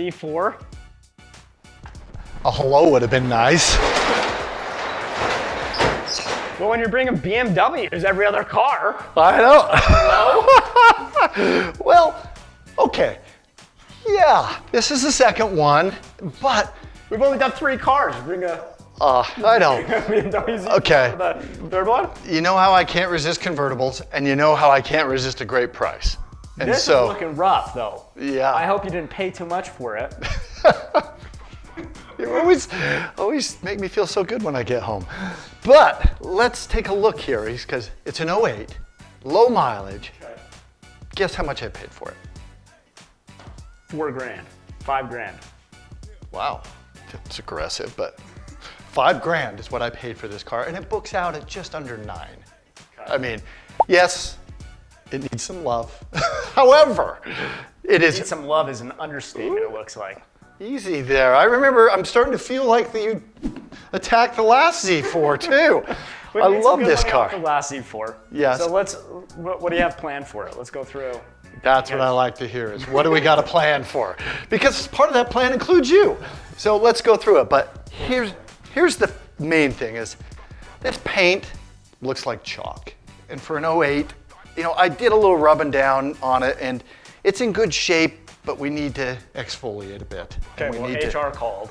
Z4? A hello would have been nice. Well, when you're bringing BMWs every other car. I know. Well, okay. Yeah, this is the second one, but We've only done 3 cars. Bring a I know. BMW Z4 Okay. for the third one. You know how I can't resist convertibles, and you know how I can't resist a great price. And This so, is looking rough, though. yeah. I hope you didn't pay too much for it. You always make me feel so good when I get home. But let's take a look here, because it's an '08, low mileage. Okay. Guess how much I paid for it? $4 grand, $5 grand. Wow, it's aggressive, but $5 is what I paid for this car, and it books out at just under 9. Okay. I mean, yes, it needs some love. However, it is Need some love is an understatement, it looks like. easy there. I remember I'm starting to feel like you attacked the last Z4 too. We I made some love good this money car. off the last Z4. Yes. So what do you have planned for it? Let's go through. That's what I like to hear is what do we got a plan for? Because part of that plan includes you. So let's go through it. But here's the main thing is this paint looks like chalk. And for an '08, you know, I did a little rubbing down on it and it's in good shape, but we need to exfoliate a bit. Okay, And we well, need to- HR called.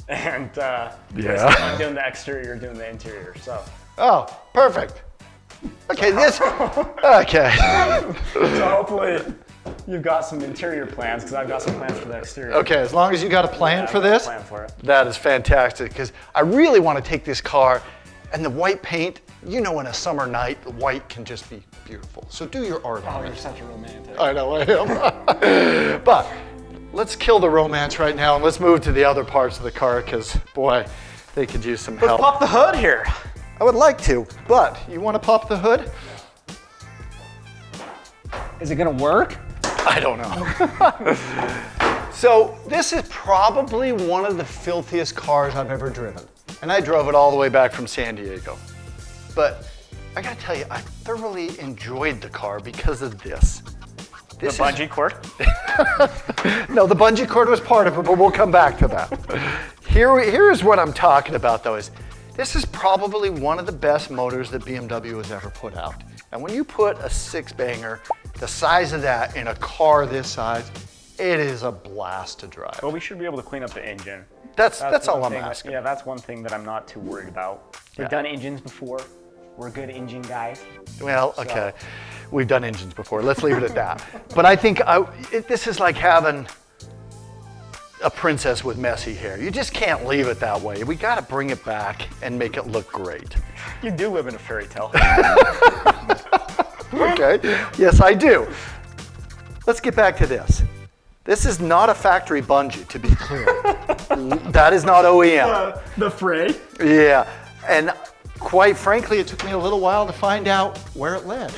And Yeah. I'm doing the exterior, you're doing the interior, so. Oh, perfect. Okay, okay. So hopefully you've got some interior plans, because I've got some plans for the exterior. Okay, as long as you got a plan Yeah, for I've got a this, plan for it. that is fantastic, because I really want to take this car and the white paint, you know, in a summer night, the white can just be beautiful. So do your art Oh, on you're it. such a romantic. I know I am. But let's kill the romance right now and let's move to the other parts of the car, because boy, they could use some Let's help. pop the hood here. I would like to, but you want to pop the hood? Is it gonna work? I don't know. So this is probably one of the filthiest cars I've ever driven. And I drove it all the way back from San Diego. But I gotta tell you, I thoroughly enjoyed the car because of this. The bungee cord? No, the bungee cord was part of it, but we'll come back to that. Here is what I'm talking about though, is this is probably one of the best motors that BMW has ever put out. And when you put a 6-banger the size of that in a car this size, it is a blast to drive. Well, we should be able to clean up the engine. That's all one I'm thing asking. Yeah, that's one thing that I'm not too worried about. We've Yeah. done engines before. We're good engine guys. Well, okay. We've done engines before. Let's leave it at that. But I think this is like having a princess with messy hair. You just can't leave it that way. We got to bring it back and make it look great. You do live in a fairy tale. Okay. Yes, I do. Let's get back to this. This is not a factory bungee, to be clear. That is not OEM. The fray. Yeah. And quite frankly, it took me a little while to find out where it led.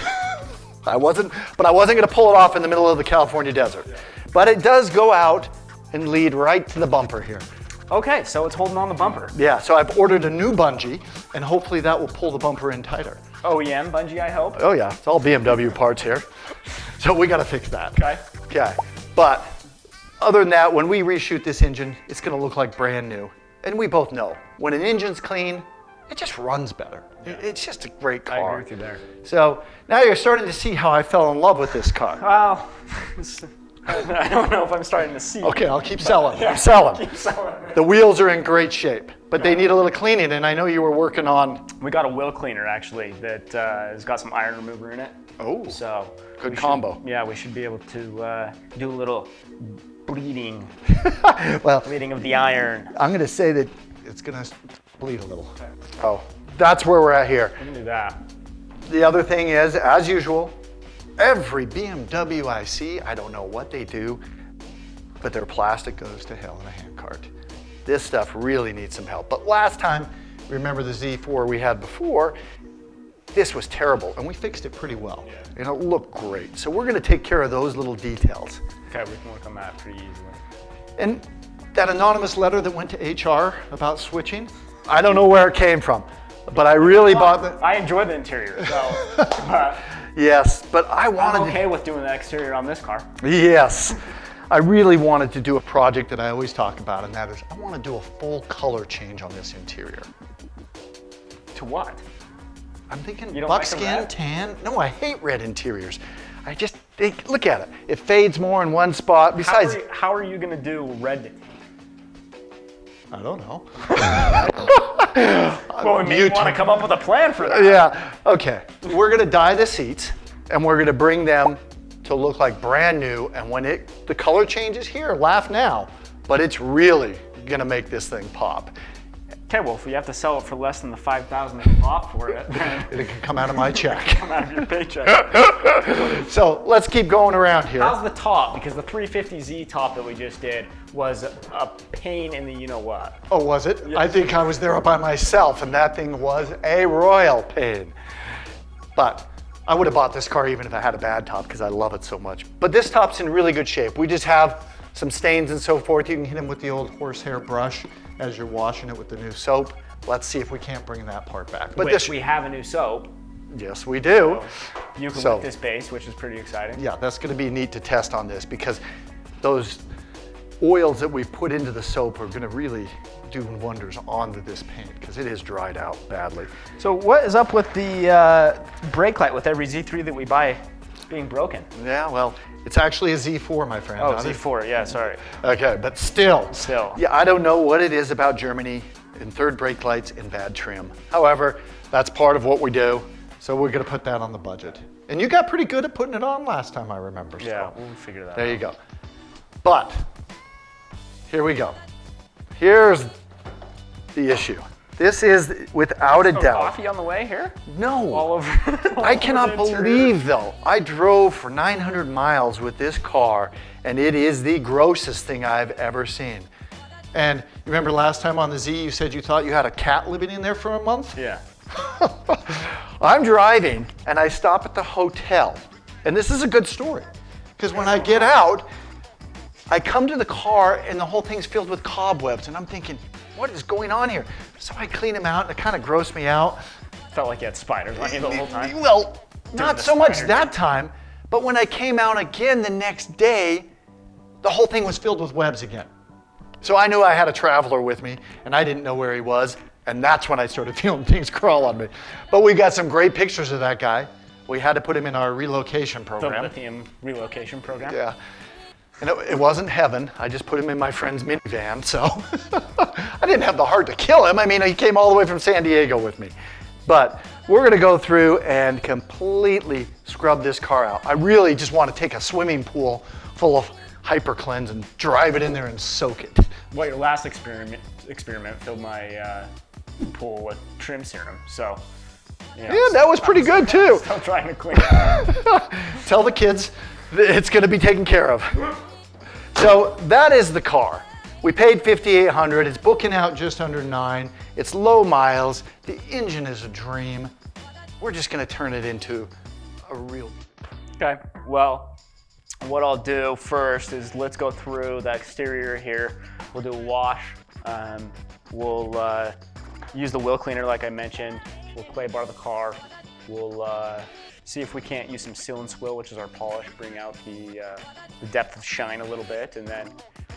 I wasn't going to pull it off in the middle of the California desert. But it does go out and lead right to the bumper here. Okay, so it's holding on the bumper. Yeah, so I've ordered a new bungee, and hopefully that will pull the bumper in tighter. OEM bungee, I hope. Oh yeah, it's all BMW parts here. So we got to fix that. Okay. Okay, but other than that, when we reshoot this engine, it's going to look like brand new. And we both know, when an engine's clean, it just runs better. It's just a great car. I agree with you there. So now you're starting to see how I fell in love with this car. Well, I don't know if I'm starting to see. Okay, I'll keep selling. I'm selling. Keep selling. The wheels are in great shape, but they need a little cleaning, and I know you were working on... We got a wheel cleaner actually that has got some iron remover in it. Oh, So good we combo. Yeah, we should be able to do a little bleeding Well, of the iron. I'm going to say that it's going to bleed a little. Oh, that's where we're at here. We can do that. The other thing is, as usual, every BMW I see, I don't know what they do, but their plastic goes to hell in a handcart. This stuff really needs some help. But last time, remember the Z4 we had before, this was terrible, and we fixed it pretty well. And it looked great. So we're going to take care of those little details. Okay, we can work on that pretty easily. And that anonymous letter that went to HR about switching, I don't know where it came from, but I really bought the... I enjoy the interior, so but Yes, but I wanted I'm okay with doing the exterior on this car. Yes. I really wanted to do a project that I always talk about, and that is I want to do a full color change on this interior. To what? I'm thinking You don't like the buckskin, red? tan. No, I hate red interiors. I just think, look at it. It fades more in one spot. Besides, How are you gonna do red? I don't know. Well, we may want to come up with a plan for that. Yeah, okay. We're gonna dye the seats and we're gonna bring them to look like brand new. And when the color changes here, laugh now, but it's really gonna make this thing pop. Okay, well, if we have to sell it for less than the $5,000 that you bought for it, then It can come out of my check. come out of your paycheck. So let's keep going around here. How's the top? Because the 350Z top that we just did was a pain in the you-know-what. Oh, was it? I think I was there all by myself and that thing was a royal pain. But I would have bought this car even if I had a bad top because I love it so much. But this top's in really good shape. We just have some stains and so forth. You can hit them with the old horsehair brush as you're washing it with the new soap. Let's see if we can't bring that part back. But Which we have a new soap. yes, we do. You can So- lick this base, which is pretty exciting. Yeah, that's gonna be neat to test on this because those oils that we've put into the soap are gonna really do wonders onto this paint because it is dried out badly. So what is up with the brake light with every Z3 that we buy being broken? Yeah, well, it's actually a Z4, my friend. Oh, not a- Z4, yeah, sorry. Okay, but still. Still. Yeah, I don't know what it is about Germany and third brake lights and bad trim. However, that's part of what we do, so we're gonna put that on the budget. And you got pretty good at putting it on last time, I remember. So. Yeah, we'll figure that out. There you go. But, here we go. Here's the issue. This is, without a doubt. Coffee on the way here? No. All over. I cannot believe, though, I drove for 900 miles with this car, and it is the grossest thing I've ever seen. And you remember last time on the Z, you said you thought you had a cat living in there for a month? Yeah. I'm driving, and I stop at the hotel. And this is a good story, because when I get out, I come to the car, and the whole thing's filled with cobwebs, and I'm thinking, what is going on here? So I clean them out, and it kind of grossed me out. Felt like you had spiders on you the whole time. Well, not the so much spider. that time, but when I came out again the next day, the whole thing was filled with webs again. So I knew I had a traveler with me, and I didn't know where he was, and that's when I started feeling things crawl on me. But we got some great pictures of that guy. We had to put him in our relocation The program. lithium relocation program. Yeah. And it wasn't heaven. I just put him in my friend's minivan, so I didn't have the heart to kill him. I mean, he came all the way from San Diego with me. But we're gonna go through and completely scrub this car out. I really just want to take a swimming pool full of hyper cleanse and drive it in there and soak it. Well, your last experiment filled my pool with trim serum, so. Yeah, that was pretty good too. Still trying to clean it up. Tell the kids that it's gonna be taken care of. So that is the car. We paid $5,800. It's booking out just under 9. It's low miles. The engine is a dream. We're just gonna turn it into a real. Okay, well, what I'll do first is let's go through the exterior here. We'll do a wash. We'll use the wheel cleaner like I mentioned. We'll clay bar the car. We'll see if we can't use some seal and swill, which is our polish, bring out the depth of shine a little bit, and then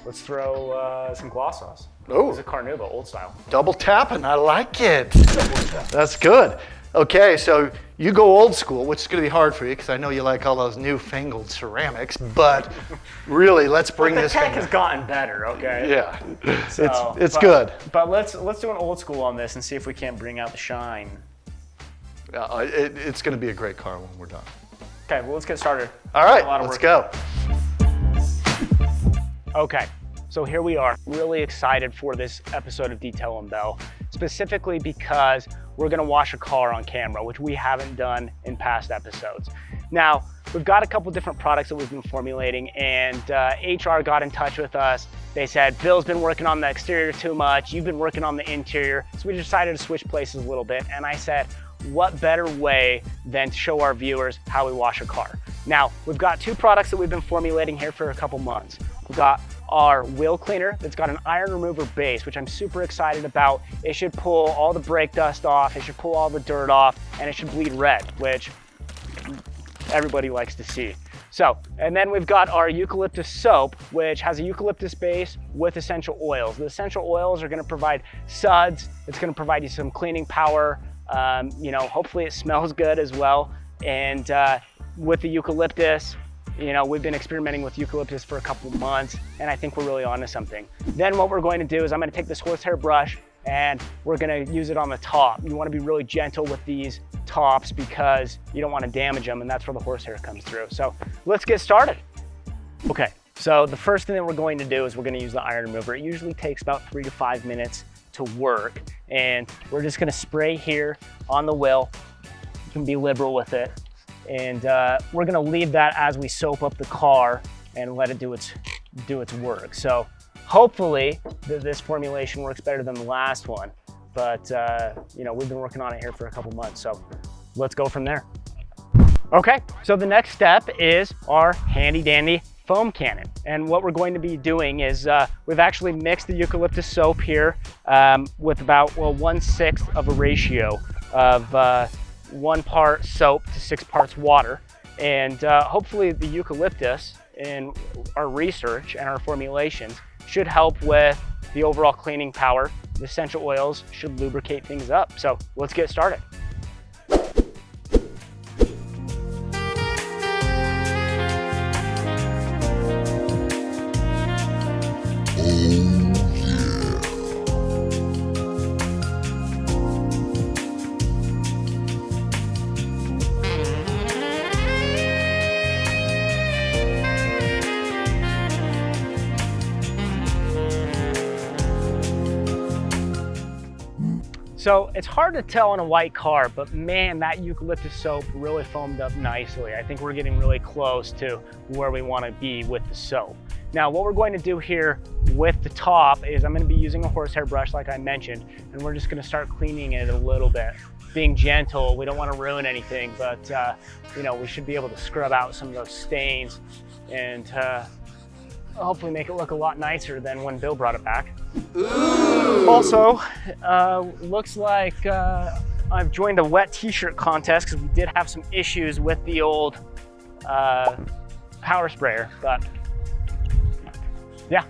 let's throw some gloss sauce. Oh. It's a Carnauba, old style. Double tapping, I like it. That's good. Okay, so you go old school, which is gonna be hard for you because I know you like all those newfangled ceramics, but really, let's bring The this tech thing. has gotten better, okay? Yeah, So, it's but- good. But let's do an old school on this and see if we can't bring out the shine. It's gonna be a great car when we're done. Okay, well, let's get started. All right, A lot of let's work. go. Okay, so here we are. Really excited for this episode of Detail and Bell, specifically because we're gonna wash a car on camera, which we haven't done in past episodes. Now, we've got a couple different products that we've been formulating, and HR got in touch with us. They said, Bill's been working on the exterior too much, you've been working on the interior, so we decided to switch places a little bit, and I said, what better way than to show our viewers how we wash a car? Now, we've got two products that we've been formulating here for a couple months. We've got our wheel cleaner that's got an iron remover base, which I'm super excited about. It should pull all the brake dust off, it should pull all the dirt off, and it should bleed red, which everybody likes to see. So, and then we've got our eucalyptus soap, which has a eucalyptus base with essential oils. The essential oils are gonna provide suds. It's gonna provide you some cleaning power. You know, hopefully it smells good as well. And with the eucalyptus, you know, we've been experimenting with eucalyptus for a couple of months, and I think we're really onto something. Then what we're going to do is I'm gonna take this horsehair brush and we're gonna use it on the top. You wanna be really gentle with these tops because you don't wanna damage them, and that's where the horsehair comes through. So let's get started. Okay, so the first thing that we're going to do is we're gonna use the iron remover. It usually takes about 3 to 5 minutes to work, and we're just gonna spray here on the wheel. You can be liberal with it. And we're gonna leave that as we soap up the car and let it do its work. So hopefully this formulation works better than the last one, but you know, we've been working on it here for a couple months, so let's go from there. Okay, so the next step is our handy dandy foam cannon. And what we're going to be doing is we've actually mixed the eucalyptus soap here with about, well, 1/6 of a ratio of 1 part soap to 6 parts water. And hopefully the eucalyptus in our research and our formulations should help with the overall cleaning power. The essential oils should lubricate things up. So let's get started. So it's hard to tell in a white car, but man, that eucalyptus soap really foamed up nicely. I think we're getting really close to where we want to be with the soap. Now, what we're going to do here with the top is I'm going to be using a horsehair brush like I mentioned, and we're just going to start cleaning it a little bit. Being gentle, we don't want to ruin anything, but you know, we should be able to scrub out some of those stains and hopefully make it look a lot nicer than when Bill brought it back. Ooh. Also, looks like I've joined a wet t-shirt contest because we did have some issues with the old power sprayer, but yeah.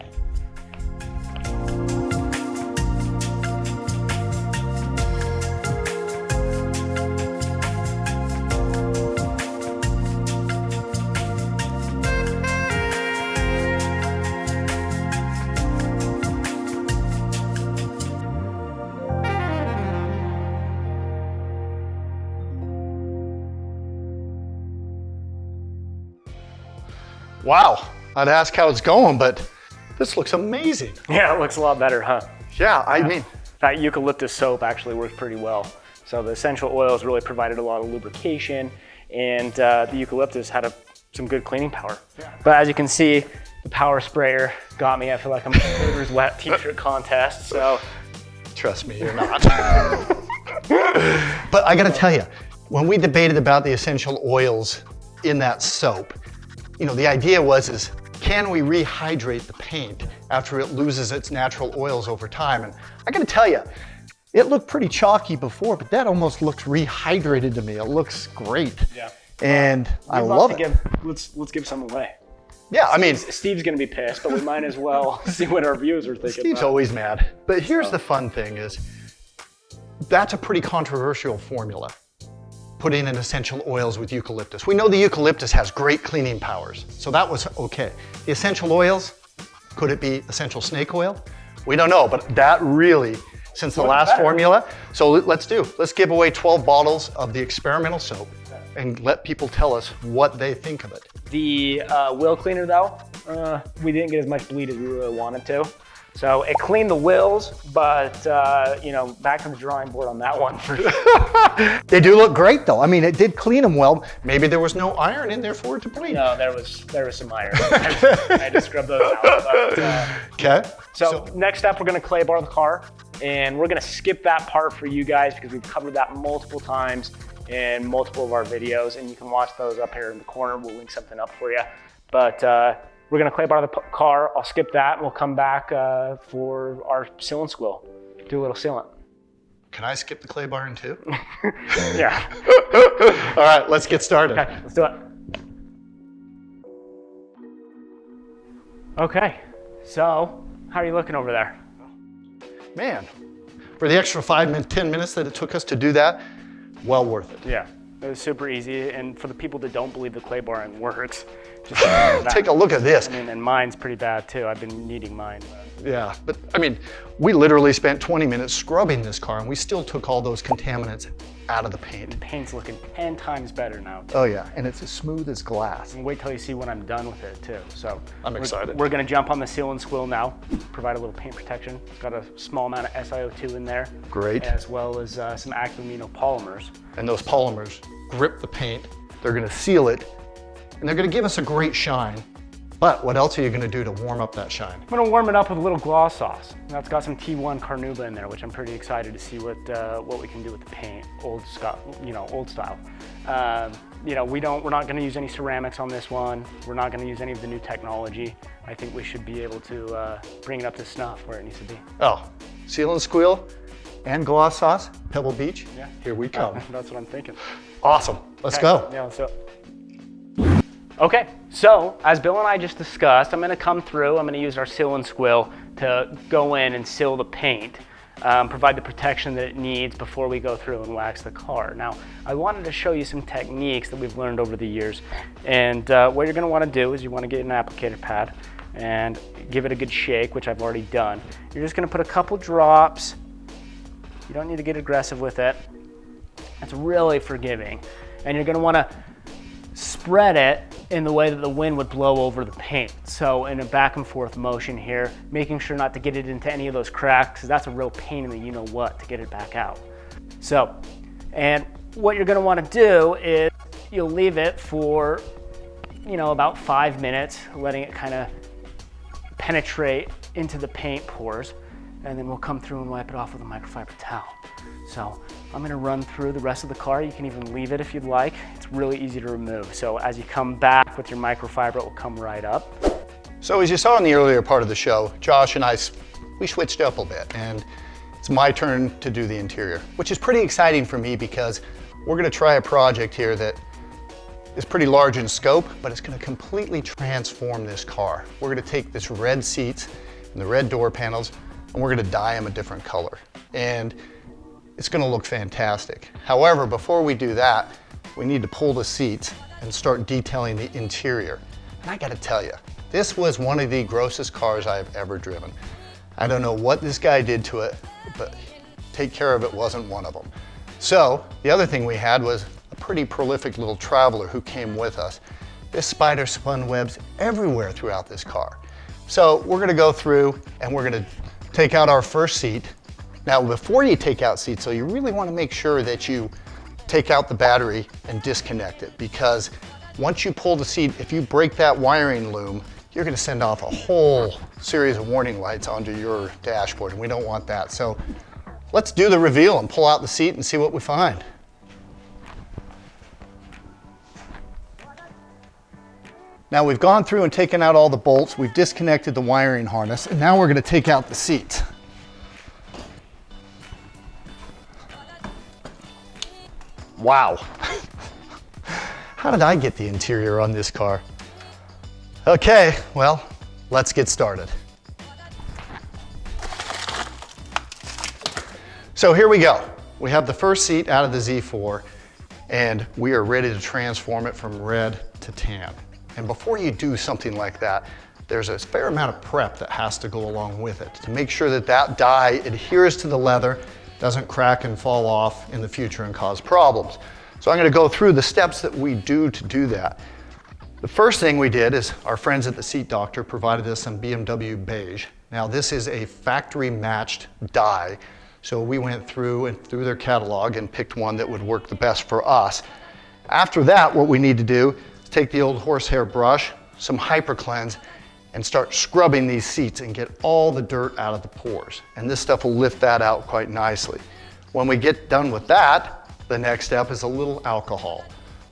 Wow, I'd ask how it's going, but this looks amazing. Yeah, it looks a lot better, huh? Yeah, I mean, that eucalyptus soap actually worked pretty well. So the essential oils really provided a lot of lubrication, and the eucalyptus had some good cleaning power. Yeah. But as you can see, the power sprayer got me. I feel like I'm in a Hooters wet t-shirt contest, so. Trust me, you're not. But I gotta tell you, when we debated about the essential oils in that soap, you know, the idea is can we rehydrate the paint after it loses its natural oils over time? And I gotta tell you, it looked pretty chalky before, but that almost looks rehydrated to me. It looks great. Yeah. And I love it. Let's give some away. Yeah, I mean, Steve's gonna be pissed, but we might as well see what our viewers are thinking. Steve's always mad. But here's the fun thing is, that's a pretty controversial formula. Putting in essential oils with eucalyptus. We know the eucalyptus has great cleaning powers, so that was okay. The essential oils, could it be essential snake oil? We don't know, but that really, since the last formula, so let's give away 12 bottles of the experimental soap and let people tell us what they think of it. The wheel cleaner though, we didn't get as much bleed as we really wanted to. So it cleaned the wheels, but you know, back to the drawing board on that one for sure. They do look great though. I mean, it did clean them well. Maybe there was no iron in there for it to bleed. No, there was some iron. I had to scrub those out. Okay. So next up, we're gonna clay bar the car, and we're gonna skip that part for you guys because we've covered that multiple times in multiple of our videos, and you can watch those up here in the corner. We'll link something up for you. But we're gonna clay bar the car. I'll skip that, and we'll come back for our seal and squill. Do a little sealant. Can I skip the clay barring too? Yeah. All right, let's get started. Okay, let's do it. Okay, so how are you looking over there? Man, for the extra 10 minutes that it took us to do that, well worth it. Yeah, it was super easy. And for the people that don't believe the clay barring works, just take a look at this. I mean, and mine's pretty bad too. I've been needing mine. Yeah, but I mean, we literally spent 20 minutes scrubbing this car and we still took all those contaminants out of the paint. The paint's looking 10 times better now. Oh yeah, and it's as smooth as glass. And wait till you see when I'm done with it too. So I'm excited. We're gonna jump on the seal and squill now, provide a little paint protection. It's got a small amount of SiO2 in there. Great. As well as some active amino polymers. And those polymers grip the paint, they're gonna seal it, and they're gonna give us a great shine. But what else are you gonna do to warm up that shine? I'm gonna warm it up with a little gloss sauce. That's got some T1 Carnauba in there, which I'm pretty excited to see what we can do with the paint, old style. We're not gonna use any ceramics on this one. We're not gonna use any of the new technology. I think we should be able to bring it up to snuff where it needs to be. Oh, seal and squeal and gloss sauce, Pebble Beach. Yeah. Here we come. That's what I'm thinking. Awesome, let's go. Yeah, let's do it. Okay, so as Bill and I just discussed, I'm gonna come through, I'm gonna use our seal and squill to go in and seal the paint, provide the protection that it needs before we go through and wax the car. Now, I wanted to show you some techniques that we've learned over the years. And what you're gonna wanna do is you wanna get an applicator pad and give it a good shake, which I've already done. You're just gonna put a couple drops. You don't need to get aggressive with it. It's really forgiving. And you're gonna wanna spread it in the way that the wind would blow over the paint. So in a back and forth motion here, making sure not to get it into any of those cracks, because that's a real pain in the you-know-what to get it back out. So, and what you're gonna wanna do is you'll leave it for, about 5 minutes, letting it kind of penetrate into the paint pores, and then we'll come through and wipe it off with a microfiber towel. So I'm gonna run through the rest of the car. You can even leave it if you'd like. It's really easy to remove. So as you come back with your microfiber, it will come right up. So as you saw in the earlier part of the show, Josh and I, we switched up a bit, and it's my turn to do the interior, which is pretty exciting for me because we're gonna try a project here that is pretty large in scope, but it's gonna completely transform this car. We're gonna take this red seats and the red door panels, and we're gonna dye them a different color. And it's gonna look fantastic. However, before we do that, we need to pull the seats and start detailing the interior. And I gotta tell you, this was one of the grossest cars I've ever driven. I don't know what this guy did to it, but take care of it wasn't one of them. So the other thing we had was a pretty prolific little traveler who came with us. This spider spun webs everywhere throughout this car. So we're gonna go through and we're gonna take out our first seat. Now, before you take out seats, so you really want to make sure that you take out the battery and disconnect it, because once you pull the seat, if you break that wiring loom, you're going to send off a whole series of warning lights onto your dashboard, and we don't want that. So let's do the reveal and pull out the seat and see what we find. Now we've gone through and taken out all the bolts, we've disconnected the wiring harness, and now we're going to take out the seat. Wow. How did I get the interior on this car? Okay, well, let's get started. So here we go. We have the first seat out of the Z4, and we are ready to transform it from red to tan. And before you do something like that, there's a fair amount of prep that has to go along with it to make sure that that dye adheres to the leather, doesn't crack and fall off in the future and cause problems. So I'm gonna go through the steps that we do to do that. The first thing we did is our friends at the Seat Doctor provided us some BMW beige. Now this is a factory matched dye. So we went through their catalog and picked one that would work the best for us. After that, what we need to do is take the old horsehair brush, some hyper cleanse, and start scrubbing these seats and get all the dirt out of the pores. And this stuff will lift that out quite nicely. When we get done with that, the next step is a little alcohol.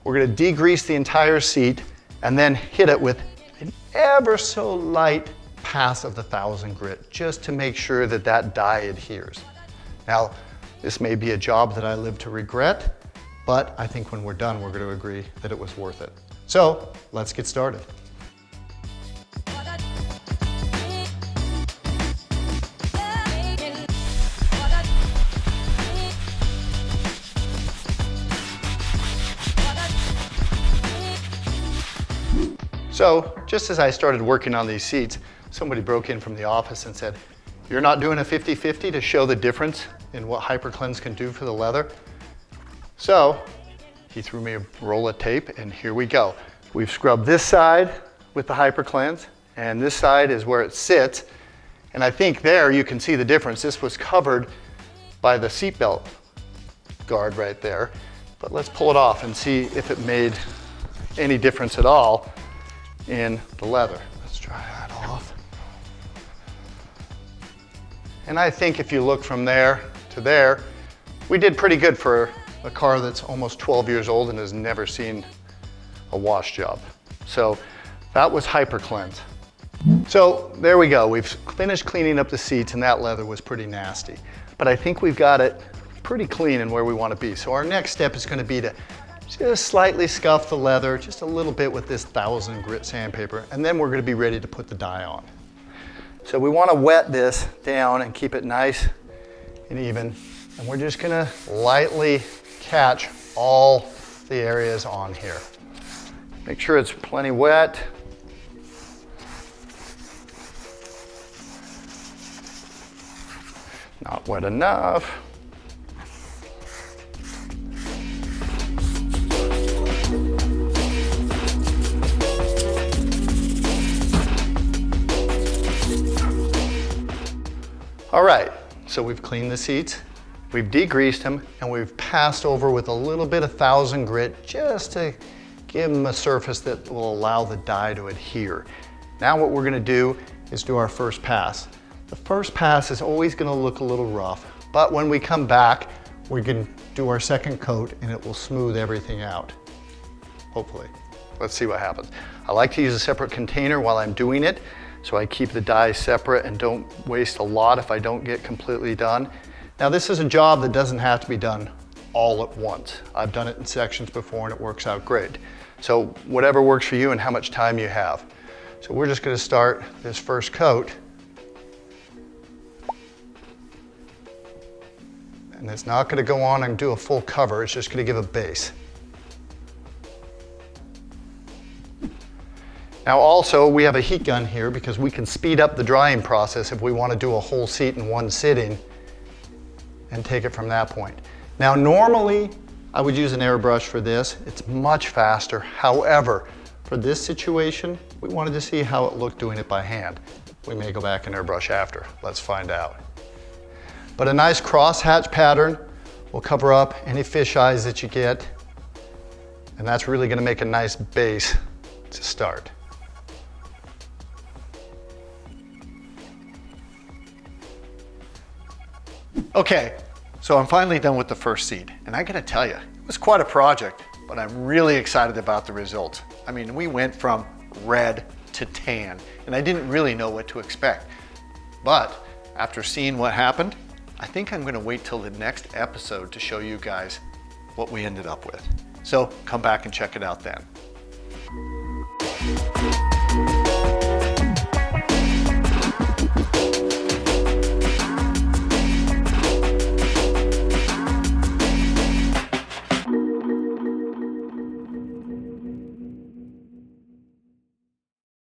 We're gonna degrease the entire seat and then hit it with an ever so light pass of the 1000 grit, just to make sure that that dye adheres. Now, this may be a job that I live to regret, but I think when we're done, we're gonna agree that it was worth it. So let's get started. So just as I started working on these seats, somebody broke in from the office and said, "You're not doing a 50-50 to show the difference in what HyperCleanse can do for the leather?" So he threw me a roll of tape, and here we go. We've scrubbed this side with the HyperCleanse, and this side is where it sits. And I think there you can see the difference. This was covered by the seatbelt guard right there. But let's pull it off and see if it made any difference at all in the leather. Let's try that off. And I think if you look from there to there, we did pretty good for a car that's almost 12 years old and has never seen a wash job. So that was HyperCleanse. So there we go. We've finished cleaning up the seats, and that leather was pretty nasty. But I think we've got it pretty clean and where we want to be. So our next step is going to be to just slightly scuff the leather just a little bit with this 1000 grit sandpaper, and then we're going to be ready to put the dye on. So we want to wet this down and keep it nice and even, and we're just going to lightly catch all the areas on here. Make sure it's plenty wet. Not wet enough. All right, so we've cleaned the seats, we've degreased them, and we've passed over with a little bit of 1000 grit just to give them a surface that will allow the dye to adhere. Now what we're gonna do is do our first pass. The first pass is always gonna look a little rough, but when we come back, we can do our second coat and it will smooth everything out, hopefully. Let's see what happens. I like to use a separate container while I'm doing it, so I keep the dye separate and don't waste a lot if I don't get completely done. Now this is a job that doesn't have to be done all at once. I've done it in sections before and it works out great. So whatever works for you and how much time you have. So we're just gonna start this first coat. And it's not gonna go on and do a full cover, it's just gonna give a base. Now also, we have a heat gun here because we can speed up the drying process if we want to do a whole seat in one sitting and take it from that point. Now normally, I would use an airbrush for this. It's much faster. However, for this situation, we wanted to see how it looked doing it by hand. We may go back and airbrush after. Let's find out. But a nice cross-hatch pattern will cover up any fish eyes that you get. And that's really going to make a nice base to start. Okay, so I'm finally done with the first seat, and I gotta tell you, it was quite a project, but I'm really excited about the results. I mean, we went from red to tan, and I didn't really know what to expect. But after seeing what happened, I think I'm gonna wait till the next episode to show you guys what we ended up with. So come back and check it out then.